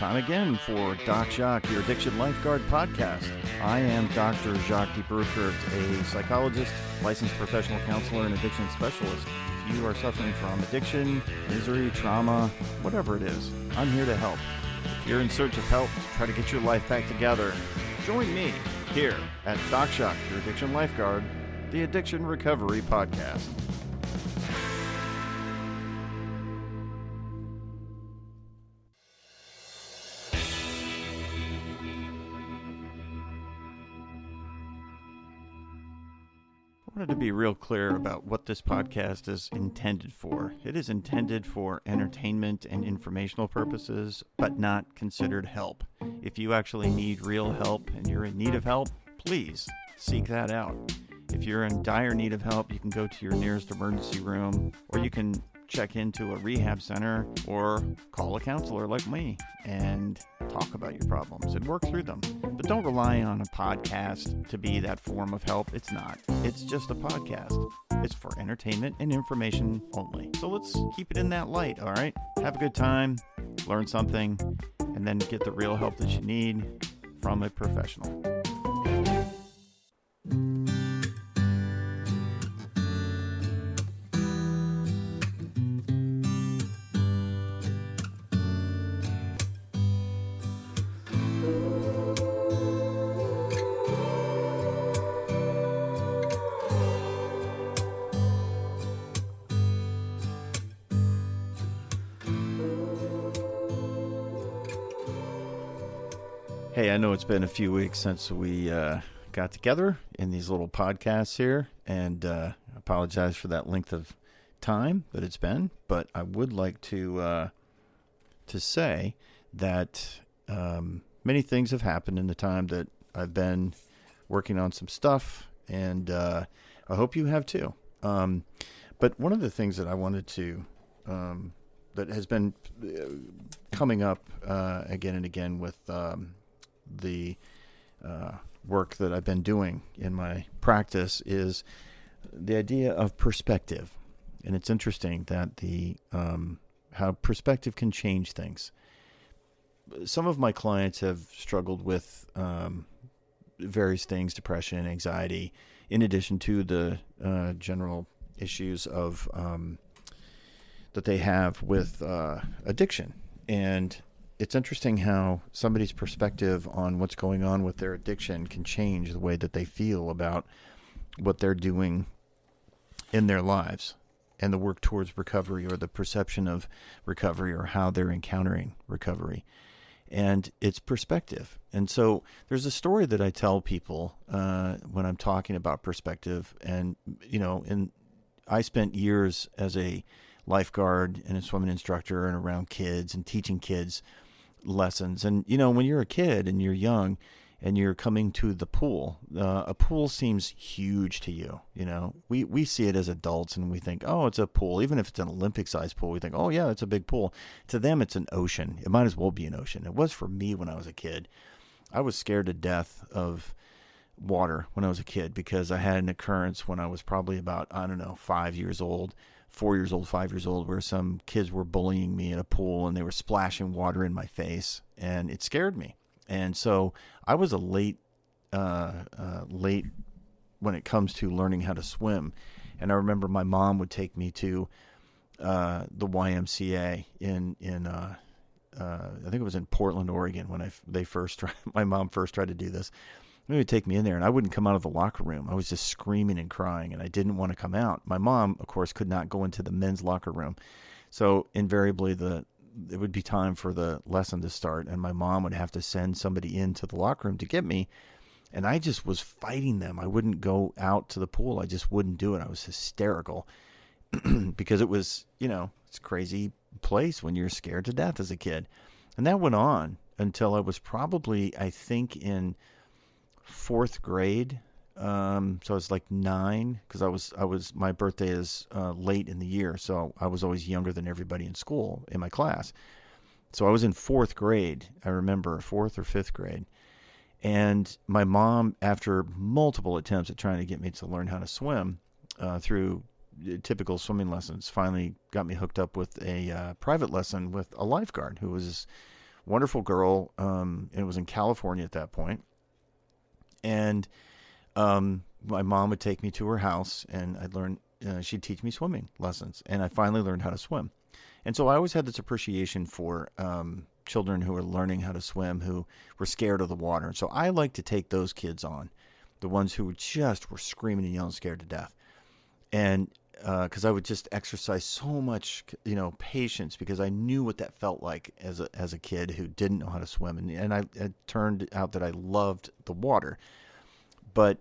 Time again for Doc Jacques, your Addiction Lifeguard podcast. I am Dr. Jacques de Bruckert, a psychologist, licensed professional counselor, and addiction specialist. If you are suffering from addiction, misery, trauma, whatever it is, I'm here to help. If you're in search of help to try to get your life back together, join me here at Doc Jacques, your Addiction Lifeguard, the Addiction Recovery Podcast. I wanted to be real clear about what this podcast is intended for. It is intended for entertainment and informational purposes, but not considered help. If you actually need real help and you're in need of help, please seek that out. If you're in dire need of help, you can go to your nearest emergency room, or you can check into a rehab center or call a counselor like me and talk about your problems and work through them. But don't rely on a podcast to be that form of help. It's not. It's just a podcast. It's for entertainment and information only. So let's keep it in that light, all right? Have a good time, learn something, and then get the real help that you need from a professional. Hey, I know it's been a few weeks since we got together in these little podcasts here, and I apologize for that length of time that it's been, but I would like to say that many things have happened in the time that I've been working on some stuff, and I hope you have too. But one of the things that I wanted to that has been coming up again and again with the work that I've been doing in my practice is the idea of perspective. And it's interesting that the how perspective can change things. Some of my clients have struggled with various things, depression, anxiety, in addition to the general issues of that they have with addiction. And it's interesting how somebody's perspective on what's going on with their addiction can change the way that they feel about what they're doing in their lives and the work towards recovery, or the perception of recovery, or how they're encountering recovery. And it's perspective. And so there's a story that I tell people when I'm talking about perspective. And, you know, I spent years as a lifeguard and a swimming instructor and around kids and teaching kids lessons. And, you know, when you're a kid and you're young and you're coming to the pool, a pool seems huge to you. You know, we see it as adults and we think, oh, it's a pool. Even if it's an Olympic sized pool, we think, oh yeah, it's a big pool. To them, it's an ocean. It might as well be an ocean. It was for me when I was a kid. I was scared to death of water when I was a kid because I had an occurrence when I was probably about, 5 years old, 4 years old, 5 years old, where some kids were bullying me in a pool and they were splashing water in my face, and it scared me. And so I was a late when it comes to learning how to swim. And I remember my mom would take me to the YMCA in I think it was in Portland, Oregon, when my mom first tried to do this. They would take me in there, and I wouldn't come out of the locker room. I was just screaming and crying, and I didn't want to come out. My mom, of course, could not go into the men's locker room. So invariably, it would be time for the lesson to start, and my mom would have to send somebody into the locker room to get me. And I just was fighting them. I wouldn't go out to the pool. I just wouldn't do it. I was hysterical because it was, it's a crazy place when you're scared to death as a kid. And that went on until I was probably, I think, in fourth grade. So I was like 9, because my birthday is late in the year. So I was always younger than everybody in school, in my class. So I was in fourth grade. I remember fourth or fifth grade. And my mom, after multiple attempts at trying to get me to learn how to swim through typical swimming lessons, finally got me hooked up with a private lesson with a lifeguard who was wonderful girl. It was in California at that point. And my mom would take me to her house, and I'd learn. She'd teach me swimming lessons, and I finally learned how to swim. And so I always had this appreciation for children who were learning how to swim, who were scared of the water. And so I like to take those kids on, the ones who just were screaming and yelling, scared to death. And because I would just exercise so much, patience, because I knew what that felt like as a kid who didn't know how to swim, and it turned out that I loved the water, but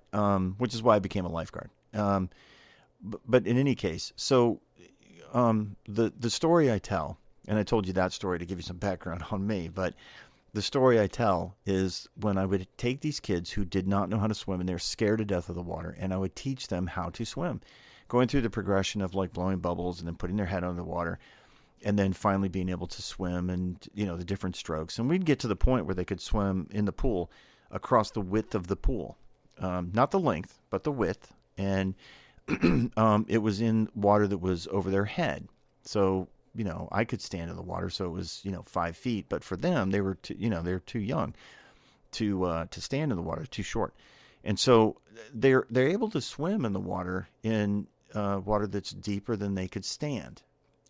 which is why I became a lifeguard. But in any case, so the story I tell, and I told you that story to give you some background on me, but the story I tell is when I would take these kids who did not know how to swim and they're scared to death of the water, and I would teach them how to swim, going through the progression of like blowing bubbles and then putting their head under the water, and then finally being able to swim, and the different strokes. And we'd get to the point where they could swim in the pool across the width of the pool, not the length, but the width. And it was in water that was over their head. So, I could stand in the water, so it was, 5 feet. But for them, they were they're too young to stand in the water, too short. And so they're able to swim in the water, in water that's deeper than they could stand,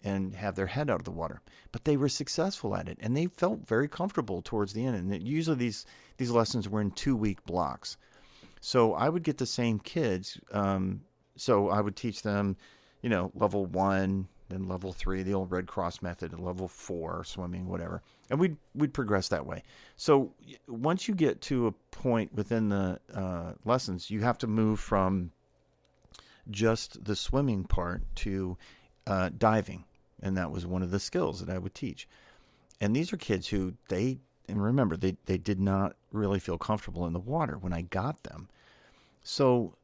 and have their head out of the water. But they were successful at it, and they felt very comfortable towards the end. And usually these lessons were in 2-week blocks. So I would get the same kids. So I would teach them, level 1, then level 3, the old Red Cross method, and level 4 swimming, whatever. And we'd progress that way. So once you get to a point within the lessons, you have to move from just the swimming part to diving. And that was one of the skills that I would teach. And these are kids who and remember, they did not really feel comfortable in the water when I got them. So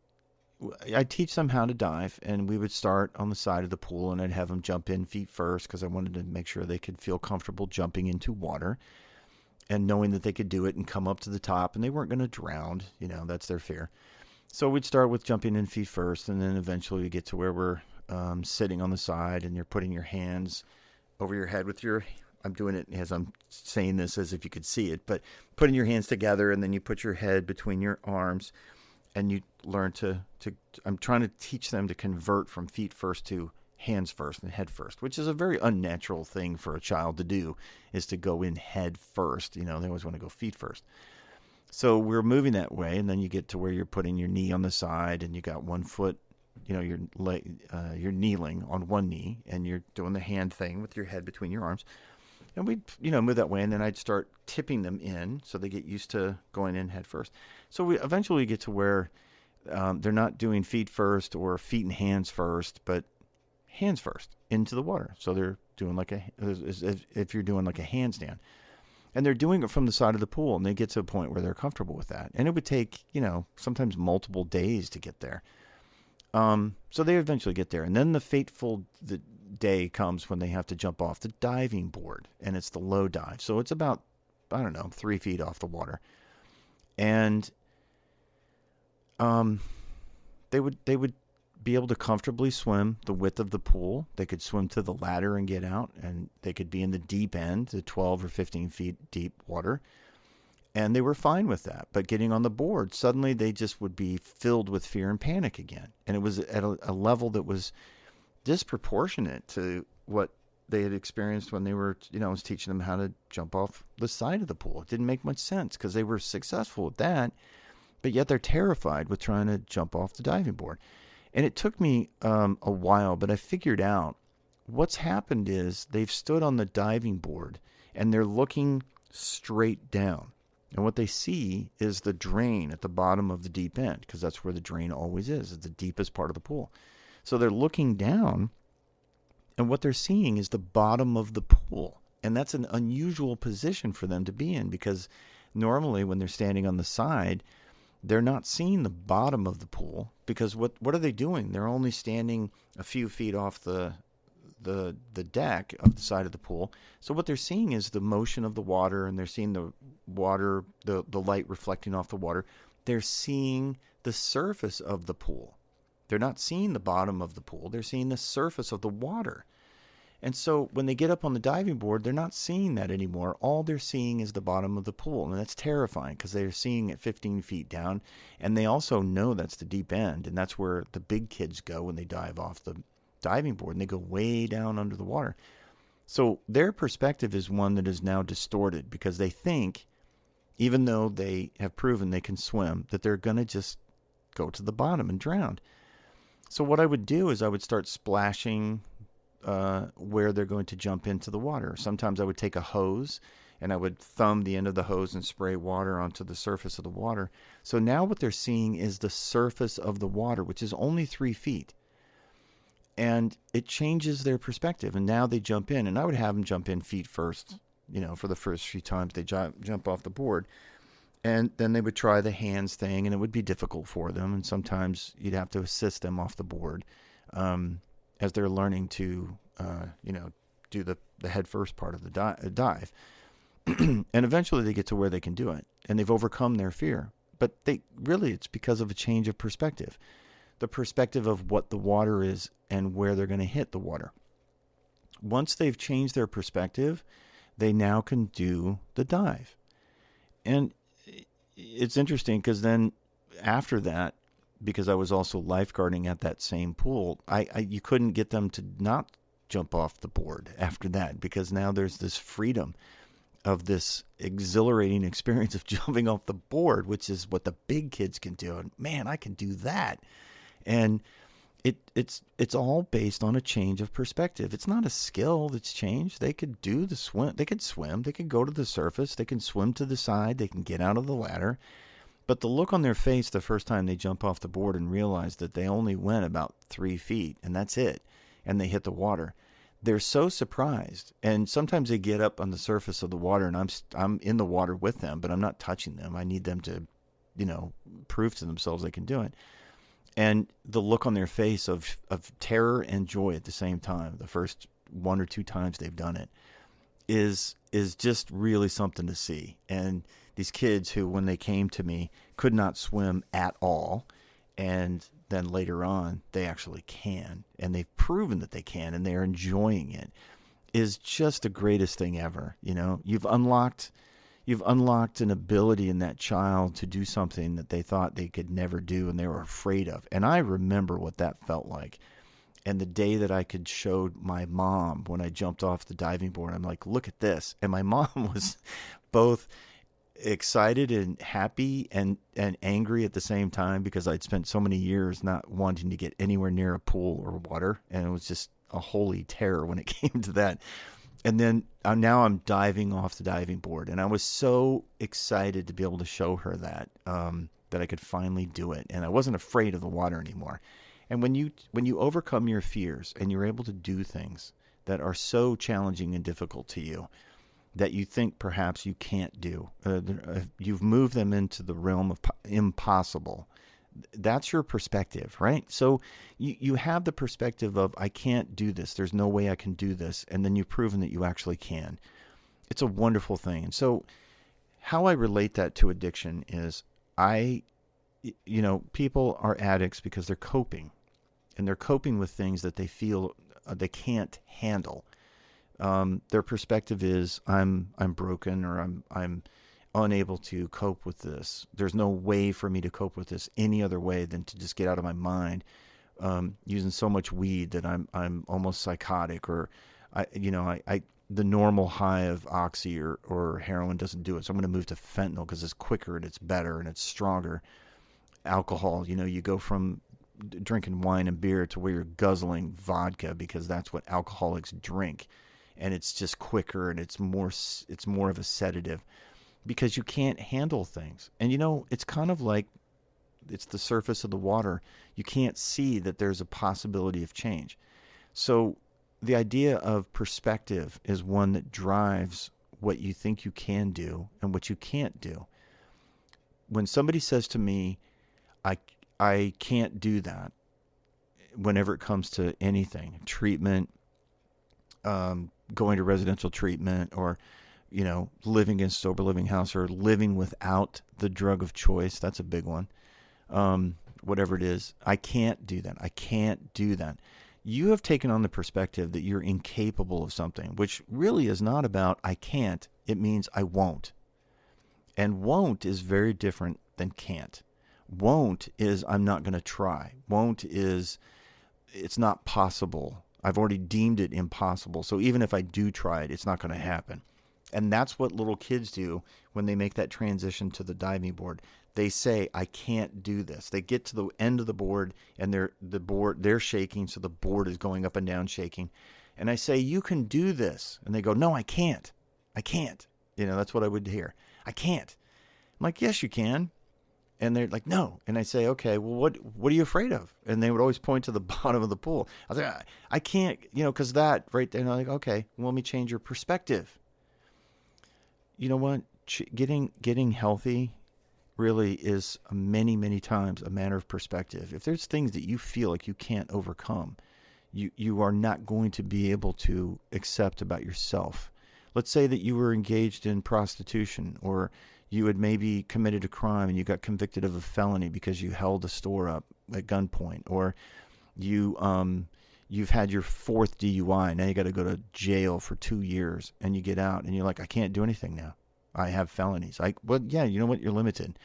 I teach them how to dive, and we would start on the side of the pool, and I'd have them jump in feet first because I wanted to make sure they could feel comfortable jumping into water and knowing that they could do it and come up to the top, and they weren't going to drown. That's their fear. So we'd start with jumping in feet first, and then eventually we get to where we're sitting on the side, and you're putting your hands over your head with I'm doing it as I'm saying this as if you could see it, but putting your hands together, and then you put your head between your arms, and you learn I'm trying to teach them to convert from feet first to hands first and head first, which is a very unnatural thing for a child to do, is to go in head first. They always want to go feet first. So we're moving that way, and then you get to where you're putting your knee on the side, and you got one foot, you're kneeling on one knee, and you're doing the hand thing with your head between your arms. And we'd, move that way, and then I'd start tipping them in so they get used to going in head first. So we eventually get to where they're not doing feet first or feet and hands first, but hands first into the water. So they're doing if you're doing like a handstand. And they're doing it from the side of the pool, and they get to a point where they're comfortable with that. And it would take, sometimes multiple days to get there. So they eventually get there. And then the fateful day comes when they have to jump off the diving board, and it's the low dive. So it's about, 3 feet off the water. And they would be able to comfortably swim the width of the pool. They could swim to the ladder and get out, and they could be in the deep end, the 12 or 15 feet deep water. And they were fine with that. But getting on the board, suddenly they just would be filled with fear and panic again. And it was at a level that was disproportionate to what they had experienced when they were, I was teaching them how to jump off the side of the pool. It didn't make much sense because they were successful with that, but yet they're terrified with trying to jump off the diving board. And it took me a while, but I figured out what's happened is they've stood on the diving board and they're looking straight down. And what they see is the drain at the bottom of the deep end, because that's where the drain always is. It's the deepest part of the pool. So they're looking down, and what they're seeing is the bottom of the pool. And that's an unusual position for them to be in, because normally when they're standing on the side, they're not seeing the bottom of the pool, because what are they doing? They're only standing a few feet off the deck of the side of the pool. So what they're seeing is the motion of the water, and they're seeing the water, the light reflecting off the water. They're seeing the surface of the pool. They're not seeing the bottom of the pool. They're seeing the surface of the water. And so when they get up on the diving board, they're not seeing that anymore. All they're seeing is the bottom of the pool. And that's terrifying because they're seeing it 15 feet down. And they also know that's the deep end. And that's where the big kids go when they dive off the diving board. And they go way down under the water. So their perspective is one that is now distorted because they think, even though they have proven they can swim, that they're going to just go to the bottom and drown. So what I would do is I would start splashing where they're going to jump into the water. Sometimes I would take a hose and I would thumb the end of the hose and spray water onto the surface of the water. So now what they're seeing is the surface of the water, which is only 3 feet. And it changes their perspective. And now they jump in, and I would have them jump in feet first, for the first few times they jump off the board. And then they would try the hands thing, and it would be difficult for them. And sometimes you'd have to assist them off the board as they're learning to, do the head first part of the dive. And eventually they get to where they can do it, and they've overcome their fear. But it's because of a change of perspective. The perspective of what the water is and where they're going to hit the water. Once they've changed their perspective, they now can do the dive. And it's interesting because then after that, because I was also lifeguarding at that same pool, you couldn't get them to not jump off the board after that, because now there's this freedom of this exhilarating experience of jumping off the board, which is what the big kids can do. And man, I can do that. And it's all based on a change of perspective. It's not a skill that's changed. They could do the swim. They could swim. They could go to the surface. They can swim to the side. They can get out of the ladder. But the look on their face the first time they jump off the board and realize that they only went about 3 feet and that's it, and they hit the water, they're so surprised. And sometimes they get up on the surface of the water, and I'm in the water with them, but I'm not touching them. I need them to, prove to themselves they can do it. And the look on their face of terror and joy at the same time, the first 1 or 2 times they've done it, is just really something to see. And these kids who, when they came to me, could not swim at all, and then later on they actually can, and they've proven that they can, and they're enjoying it, is just the greatest thing ever. You've unlocked an ability in that child to do something that they thought they could never do and they were afraid of. And I remember what that felt like. And the day that I could show my mom when I jumped off the diving board, I'm like, look at this. And my mom was both excited and happy and angry at the same time, because I'd spent so many years not wanting to get anywhere near a pool or water. And it was just a holy terror when it came to that. And then now I'm diving off the diving board, and I was so excited to be able to show her that I could finally do it, and I wasn't afraid of the water anymore. And when you overcome your fears and you're able to do things that are so challenging and difficult to you that you think perhaps you can't do, you've moved them into the realm of impossible. That's your perspective, right? So you have the perspective of, I can't do this. There's no way I can do this. And then you've proven that you actually can. It's a wonderful thing. And so how I relate that to addiction is people are addicts because they're coping, and they're coping with things that they feel they can't handle. Their perspective is, I'm broken, or I'm unable to cope with this. There's no way for me to cope with this any other way than to just get out of my mind, using so much weed that I'm almost psychotic, or the normal high of oxy or heroin doesn't do it. So I'm going to move to fentanyl because it's quicker and it's better and it's stronger. Alcohol, you go from drinking wine and beer to where you're guzzling vodka because that's what alcoholics drink, and it's just quicker and it's more of a sedative, because you can't handle things. And it's kind of like it's the surface of the water. You can't see that there's a possibility of change. So the idea of perspective is one that drives what you think you can do and what you can't do. When somebody says to me, I can't do that, whenever it comes to anything, treatment, going to residential treatment, or living in a sober living house, or living without the drug of choice. That's a big one. Whatever it is, I can't do that. I can't do that. you have taken on the perspective that you're incapable of something, which really is not about I can't. It means I won't. And won't is very different than can't. Won't is I'm not going to try. Won't is it's not possible. I've already deemed it impossible. So even if I do try it, it's not going to happen. And that's what little kids do when they make that transition to the diving board. They say, I can't do this. They get to the end of the board and they're shaking, so the board is going up and down shaking. And I say, you can do this. And they go, no, I can't. I can't. That's what I would hear. I can't. I'm like, yes, you can. And they're like, no. And I say, okay, well, what are you afraid of? And they would always point to the bottom of the pool. I was like, I can't, because that right there. And I'm like, okay, well, let me change your perspective. You know what? Getting healthy really is many, many times a matter of perspective. If there's things that you feel like you can't overcome, you are not going to be able to accept about yourself. Let's say that you were engaged in prostitution, or you had maybe committed a crime and you got convicted of a felony because you held a store up at gunpoint, or you've had your 4th DUI. Now you got to go to jail for 2 years, and you get out and you're like, I can't do anything now. I have felonies. Well, yeah, you know what? You're limited,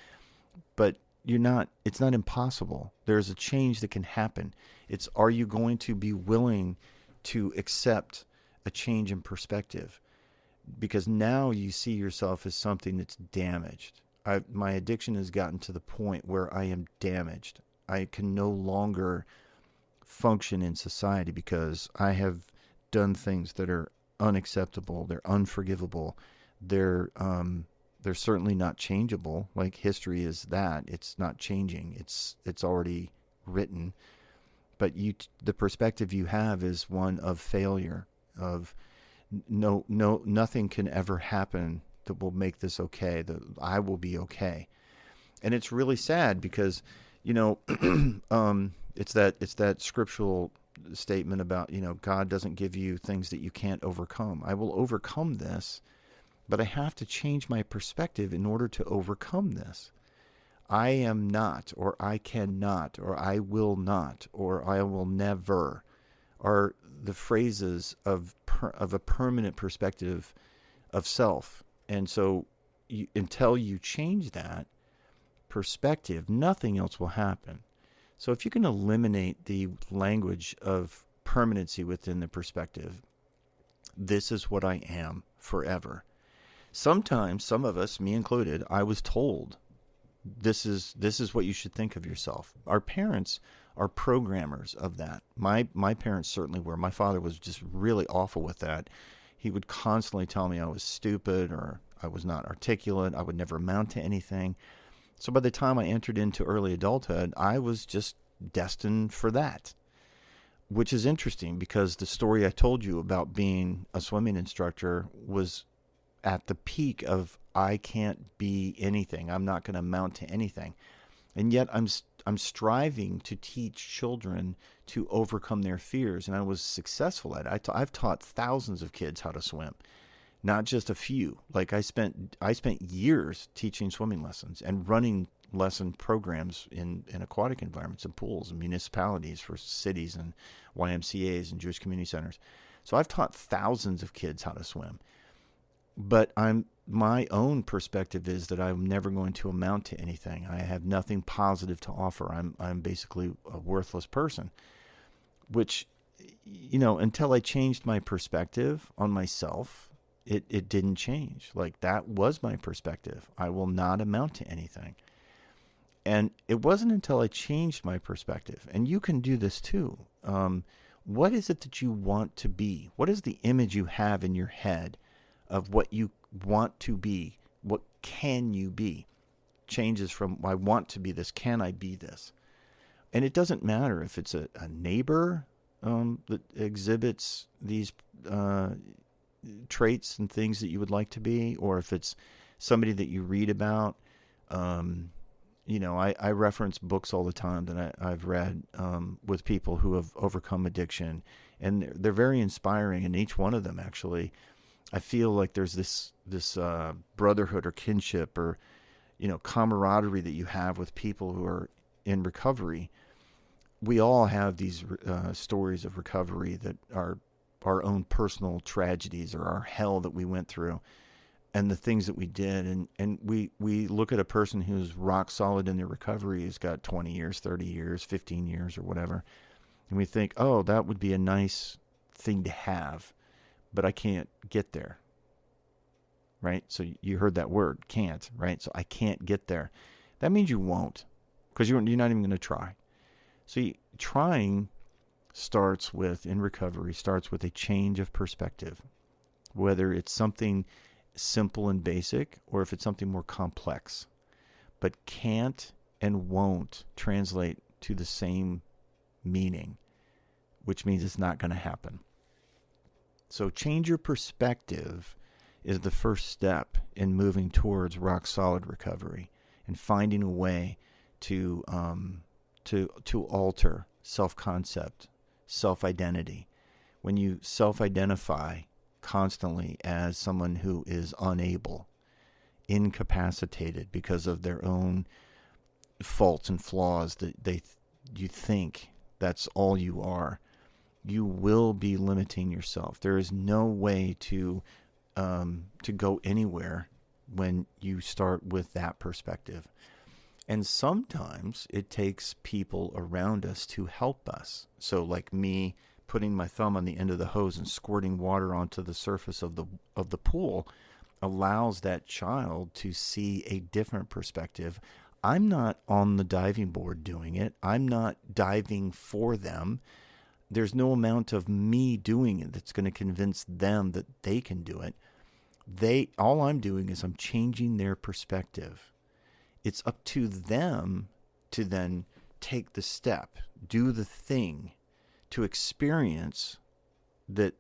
but it's not impossible. There's a change that can happen. Are you going to be willing to accept a change in perspective? Because now you see yourself as something that's damaged. My addiction has gotten to the point where I am damaged. I can no longer function in society because I have done things that are unacceptable. They're unforgivable. They're certainly not changeable. Like history is that. It's not changing. It's already written. But the perspective you have is one of failure, of nothing can ever happen that will make this okay, that I will be okay. And it's really sad because, it's that scriptural statement about, God doesn't give you things that you can't overcome. I will overcome this, but I have to change my perspective in order to overcome this. I am not, or I cannot, or I will not, or I will never are the phrases of a permanent perspective of self. And so until you change that perspective, nothing else will happen. So if you can eliminate the language of permanency within the perspective, this is what I am forever. Sometimes, some of us, me included, I was told this is what you should think of yourself. Our parents are programmers of that. My parents certainly were. My father was just really awful with that. He would constantly tell me I was stupid or I was not articulate. I would never amount to anything. So by the time I entered into early adulthood, I was just destined for that, which is interesting because the story I told you about being a swimming instructor was at the peak of I can't be anything. I'm not going to amount to anything. And yet I'm striving to teach children to overcome their fears, and I was successful at it. I've taught thousands of kids how to swim, not just a few. Like I spent years teaching swimming lessons and running lesson programs in aquatic environments and pools and municipalities for cities and YMCAs and Jewish community centers. So I've taught thousands of kids how to swim. But my own perspective is that I'm never going to amount to anything. I have nothing positive to offer. I'm basically a worthless person, which, until I changed my perspective on myself, it didn't change. Like that was my perspective. I will not amount to anything. And it wasn't until I changed my perspective, and you can do this too. What is it that you want to be? What is the image you have in your head of what you want to be? What can you be? Changes from I want to be this, can I be this? And it doesn't matter if it's a neighbor that exhibits these traits and things that you would like to be, or if it's somebody that you read about. I reference books all the time that I've read with people who have overcome addiction, and they're very inspiring. And each one of them, actually, I feel like there's this brotherhood or kinship or, camaraderie that you have with people who are in recovery. we all have these stories of recovery that are our own personal tragedies or our hell that we went through and the things that we did. And we look at a person who's rock solid in their recovery, who's got 20 years, 30 years, 15 years or whatever. And we think, oh, that would be a nice thing to have, but I can't get there. Right? So you heard that word, can't, right? So I can't get there. That means you won't, because you're not even going to try. So trying starts with, in recovery, starts with a change of perspective, whether it's something simple and basic or if it's something more complex. But can't and won't translate to the same meaning, which means it's not going to happen. So change your perspective is the first step in moving towards rock solid recovery and finding a way to alter self-concept, self-identity. When you self-identify constantly as someone who is unable, incapacitated because of their own faults and flaws that you think that's all you are, you will be limiting yourself. There is no way to go anywhere when you start with that perspective. And sometimes it takes people around us to help us. So like me putting my thumb on the end of the hose and squirting water onto the surface of the pool allows that child to see a different perspective. I'm not on the diving board doing it. I'm not diving for them. There's no amount of me doing it that's going to convince them that they can do it. All I'm doing is I'm changing their perspective. It's up to them to then take the step, do the thing, to experience that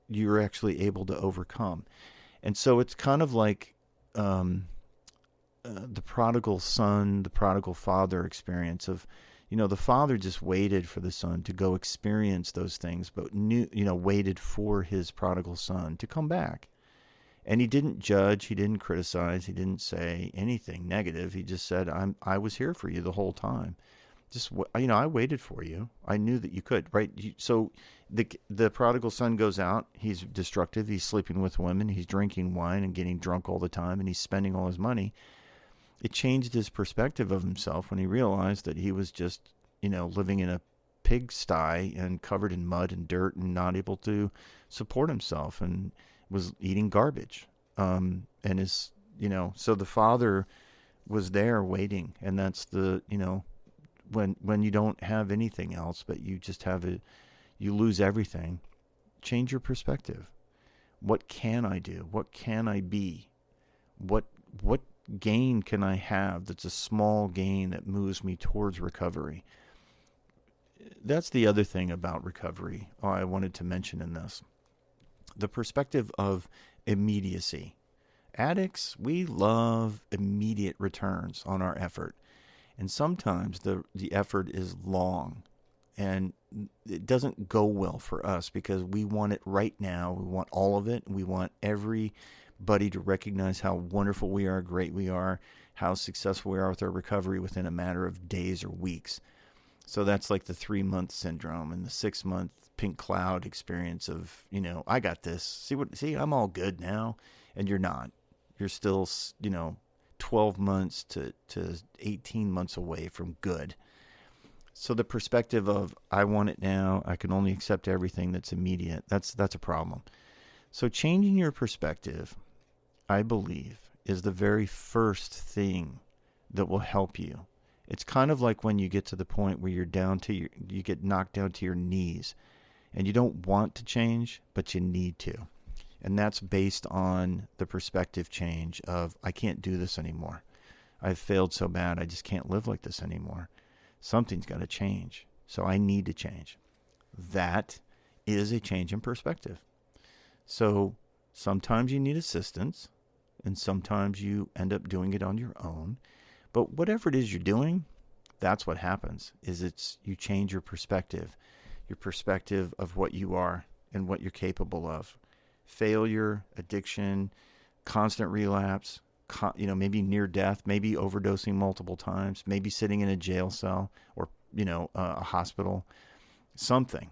you're actually able to overcome. And so it's kind of like the prodigal son, the prodigal father experience of, the father just waited for the son to go experience those things, but waited for his prodigal son to come back. And he didn't judge, he didn't criticize, he didn't say anything negative. He just said, I was here for you the whole time. I waited for you. I knew that you could, right? So the prodigal son goes out. He's destructive. He's sleeping with women. He's drinking wine and getting drunk all the time, and he's spending all his money. It changed his perspective of himself when he realized that he was just, living in a pigsty and covered in mud and dirt and not able to support himself and was eating garbage. And so the father was there waiting, and that's when you don't have anything else, but you just you lose everything. Change your perspective. What can I do? What can I be? What gain can I have that's a small gain that moves me towards recovery? That's the other thing about recovery I wanted to mention in this. The perspective of immediacy. Addicts, we love immediate returns on our effort. And sometimes the effort is long and it doesn't go well for us because we want it right now. We want all of it. We want everybody to recognize how wonderful we are, great we are, how successful we are with our recovery within a matter of days or weeks. So that's like the 3-month syndrome and the 6-month pink cloud experience of, I got this. See, I'm all good now. And you're not. You're still, 12 months to 18 months away from good. So the perspective of, I want it now, I can only accept everything that's immediate, that's a problem. So changing your perspective, I believe, is the very first thing that will help you. It's kind of like when you get to the point where you get knocked down to your knees and you don't want to change, but you need to. And that's based on the perspective change of, I can't do this anymore. I've failed so bad, I just can't live like this anymore. Something's got to change. So I need to change. That is a change in perspective. So sometimes you need assistance, and sometimes you end up doing it on your own. But whatever it is you're doing, that's what happens, is you change your perspective of what you are and what you're capable of. Failure, addiction, constant relapse, maybe near death, maybe overdosing multiple times, maybe sitting in a jail cell or a hospital, something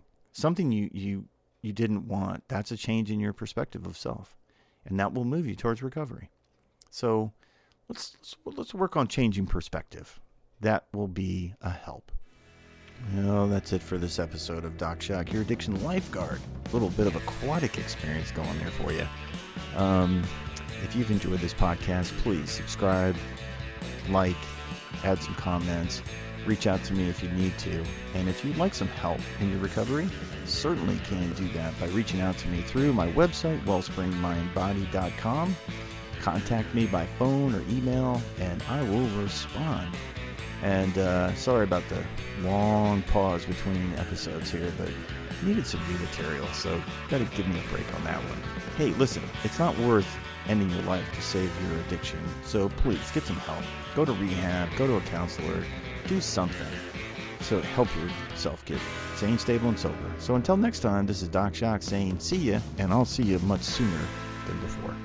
you didn't want. That's a change in your perspective of self, and that will move you towards recovery. So let's work on changing perspective. That will be a help. Well, that's it for this episode of Doc Shock, your addiction lifeguard. A little bit of aquatic experience going there for you. If you've enjoyed this podcast, please subscribe, like, add some comments, reach out to me if you need to. And if you'd like some help in your recovery, certainly can do that by reaching out to me through my website, wellspringmindbody.com. Contact me by phone or email, and I will respond. And sorry about the long pause between episodes here, but I needed some new material, so got to give me a break on that one. Hey, listen, it's not worth ending your life to save your addiction, so please get some help. Go to rehab, go to a counselor, do something so help yourself get sane, stable, and sober. So until next time, this is Doc Shock saying see ya, and I'll see you much sooner than before.